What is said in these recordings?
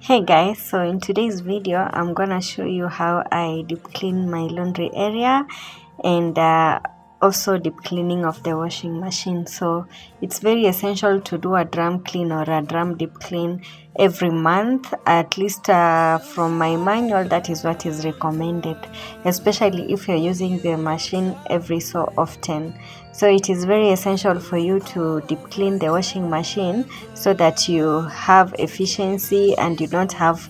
Hey guys, so in today's video I'm gonna show you how I deep clean my laundry area and also deep cleaning of the washing machine. So it's very essential to do a drum clean or a drum deep clean every month, at least from my manual. That is what is recommended, especially if you're using the machine every so often. So it is very essential for you to deep clean the washing machine so that you have efficiency and you don't have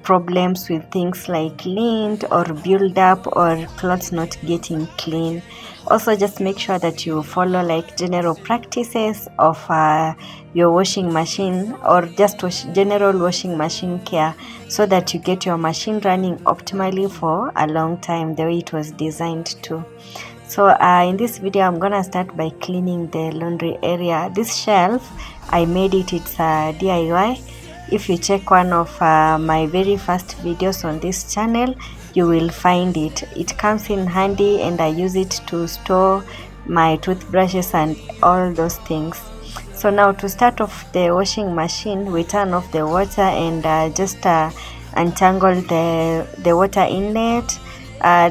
problems with things like lint or build up or clothes not getting clean. Also, just make sure that you follow like general practices of your washing machine, or just general washing machine care, so that you get your machine running optimally for a long time the way it was designed to. So in this video I'm gonna start by cleaning the laundry area. This shelf, I made it, it's a DIY. If you check one of my very first videos on this channel, you will find it. It comes in handy and I use it to store my toothbrushes and all those things. So now to start off the washing machine, we turn off the water and just untangle the water inlet.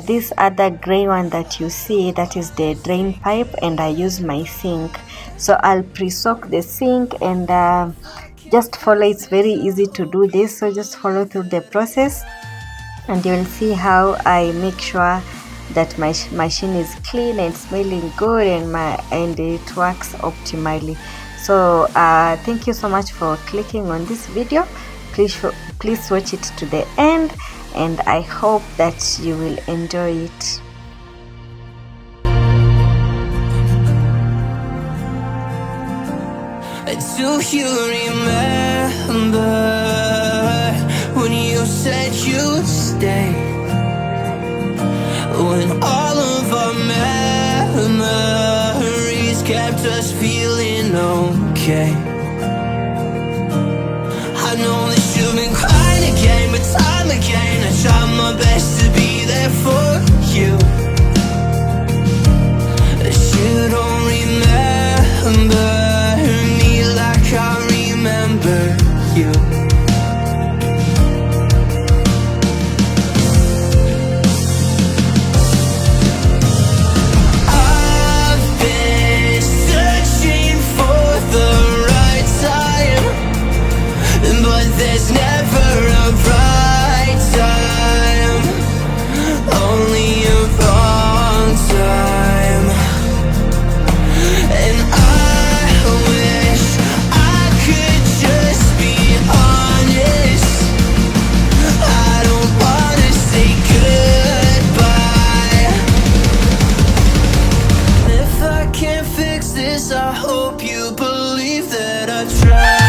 This other gray one that you see, that is the drain pipe, and I use my sink. So I'll pre-soak the sink and just follow. It's very easy to do this, so just follow through the process and you'll see how I make sure that my machine is clean and smelling good and it works optimally. So thank you so much for clicking on this video. Please watch it to the end and I hope that you will enjoy it. Do you remember when you said you'd stay? When all of our memories kept us feeling okay. I know that you've been crying again, but time again I try my best to be there for you. You don't remember me like I remember you. I've been searching for the right time, but there's never a right time, only a wrong time. And I wish I could just be honest. I don't wanna say goodbye. If I can't fix this, I hope you believe that I tried.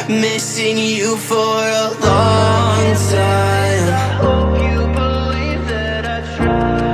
Missing you for a long time. I hope you believe that I tried.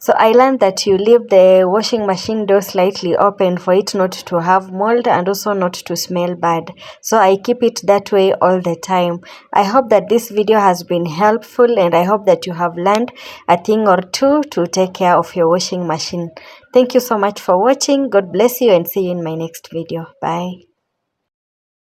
So I learned that you leave the washing machine door slightly open for it not to have mold and also not to smell bad. So I keep it that way all the time. I hope that this video has been helpful, and I hope that you have learned a thing or two to take care of your washing machine. Thank you so much for watching. God bless you, and see you in my next video. Bye.